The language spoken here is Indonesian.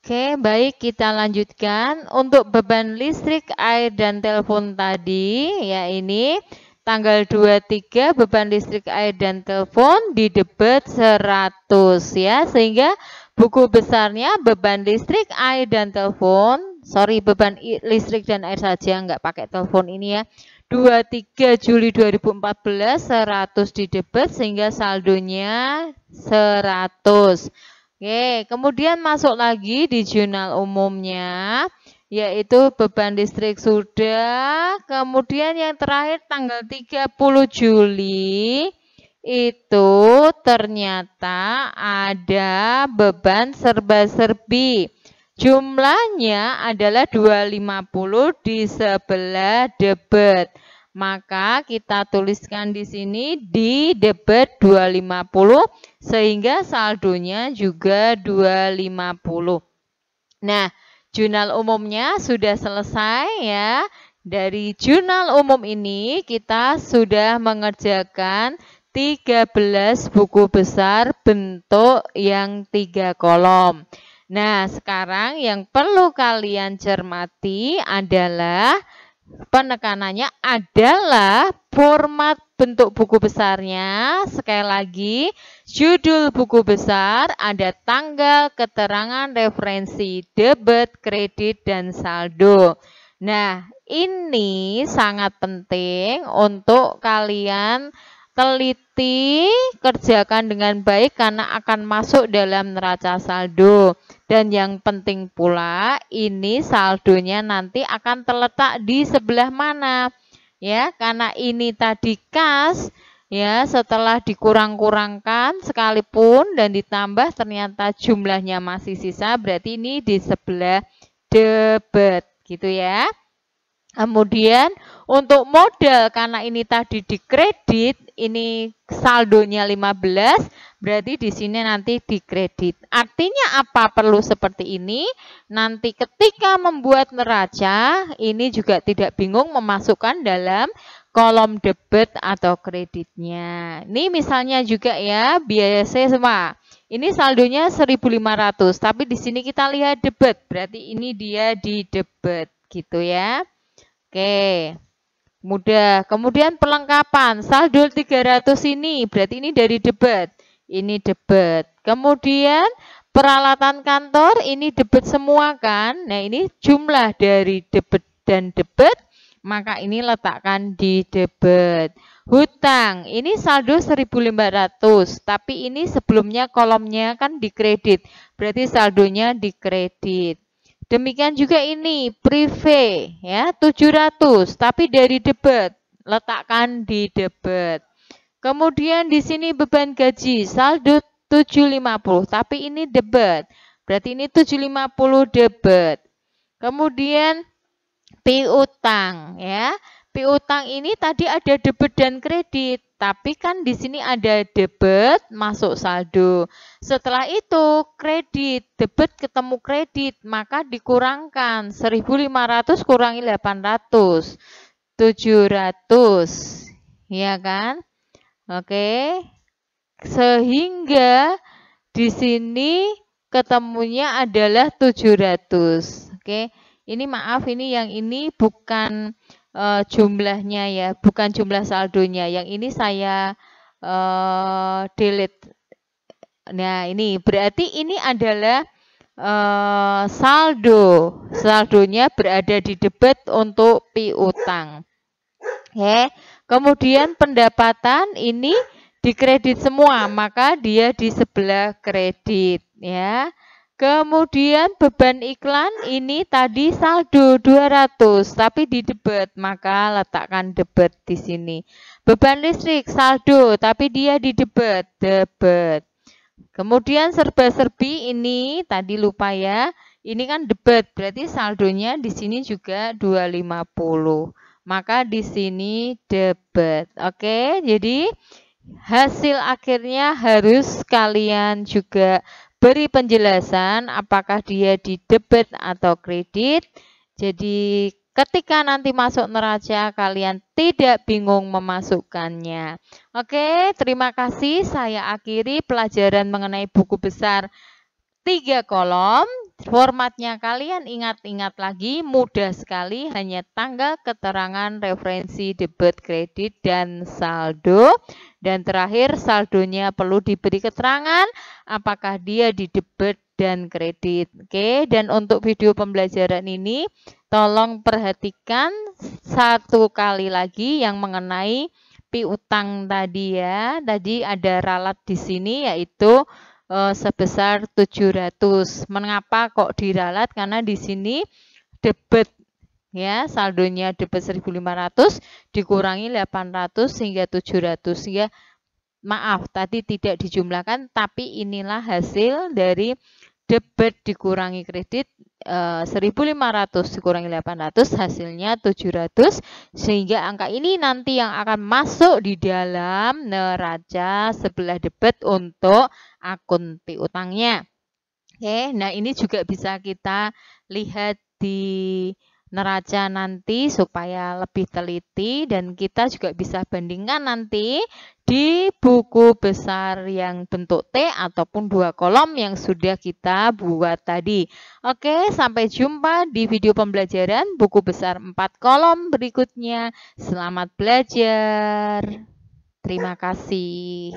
Oke, baik, kita lanjutkan. Untuk beban listrik, air, dan telepon tadi, ya ini tanggal 23 beban listrik, air, dan telepon di debet 100 ya. Sehingga buku besarnya beban listrik, air, dan telepon, beban listrik dan air saja, nggak pakai telepon ini ya. 23 Juli 2014 100 di debet sehingga saldonya 100. Oke, kemudian masuk lagi di jurnal umumnya, yaitu beban listrik sudah. Kemudian yang terakhir tanggal 30 Juli, itu ternyata ada beban serba-serbi. Jumlahnya adalah 250 di sebelah debet. Maka kita tuliskan di sini di debet 250 sehingga saldonya juga 250. Nah, jurnal umumnya sudah selesai ya. Dari jurnal umum ini kita sudah mengerjakan 13 buku besar bentuk yang 3 kolom. Nah, sekarang yang perlu kalian cermati adalah penekanannya adalah format bentuk buku besarnya. Sekali lagi, judul buku besar ada tanggal, keterangan, referensi, debit, kredit, dan saldo. Nah, ini sangat penting untuk kalian teliti, kerjakan dengan baik karena akan masuk dalam neraca saldo. Dan yang penting pula, ini saldonya nanti akan terletak di sebelah mana. Ya, karena ini tadi kas, ya, setelah dikurang-kurangkan sekalipun dan ditambah ternyata jumlahnya masih sisa, berarti ini di sebelah debet, gitu ya. Kemudian untuk modal karena ini tadi dikredit, ini saldonya 15, berarti di sini nanti dikredit. Artinya apa perlu seperti ini? Nanti ketika membuat neraca, ini juga tidak bingung memasukkan dalam kolom debit atau kreditnya. Ini misalnya juga ya, biaya sewa. Ini saldonya 1.500, tapi di sini kita lihat debit, berarti ini dia di debit gitu ya. Oke, mudah. Kemudian perlengkapan, saldo 300 ini, berarti ini dari debit. Ini debit. Kemudian peralatan kantor, ini debit semua kan. Nah, ini jumlah dari debit dan debit, maka ini letakkan di debit. Hutang, ini saldo 1.500, tapi ini sebelumnya kolomnya kan dikredit, berarti saldonya dikredit. Demikian juga ini prive ya 700 tapi dari debit, letakkan di debit. Kemudian di sini beban gaji saldo 750 tapi ini debit. Berarti ini 750 debit. Kemudian piutang ya. Piutang ini tadi ada debit dan kredit, tapi kan di sini ada debit masuk saldo. Setelah itu kredit, debit ketemu kredit, maka dikurangkan 1.500 kurangi 800, 700, ya kan? Oke, sehingga di sini ketemunya adalah 700. Oke, ini maaf ini yang ini bukan jumlahnya ya, bukan jumlah saldonya. Yang ini saya delete. Nah, ini berarti ini adalah saldo. Saldonya berada di debit untuk piutang. Oke. Kemudian pendapatan ini dikredit semua, maka dia di sebelah kredit ya. Kemudian beban iklan ini tadi saldo 200 tapi di debit, maka letakkan debit di sini. Beban listrik saldo tapi dia di debit, debit. Kemudian serba-serbi ini tadi lupa ya. Ini kan debit, berarti saldonya di sini juga 250. Maka di sini debit. Oke, jadi hasil akhirnya harus kalian juga beri penjelasan apakah dia di debit atau kredit. Jadi ketika nanti masuk neraca kalian tidak bingung memasukkannya. Oke, terima kasih. Saya akhiri pelajaran mengenai buku besar 3 kolom. Formatnya kalian ingat-ingat lagi, mudah sekali, hanya tanggal keterangan referensi debit, kredit, dan saldo. Dan terakhir saldonya perlu diberi keterangan apakah dia di debit dan kredit. Oke, dan untuk video pembelajaran ini tolong perhatikan satu kali lagi yang mengenai piutang tadi ya. Tadi ada ralat di sini yaitu sebesar 700. Mengapa kok diralat? Karena di sini debit ya, saldonya debit 1.500 dikurangi 800 sehingga 700 ya. Maaf, tadi tidak dijumlahkan, tapi inilah hasil dari debit dikurangi kredit 1.500 dikurangi 800 hasilnya 700, sehingga angka ini nanti yang akan masuk di dalam neraca sebelah debit untuk akun piutangnya. Oke, nah ini juga bisa kita lihat di neraca nanti supaya lebih teliti, dan kita juga bisa bandingkan nanti di buku besar yang bentuk T ataupun 2 kolom yang sudah kita buat tadi. Oke, sampai jumpa di video pembelajaran buku besar 4 kolom berikutnya. Selamat belajar. Terima kasih.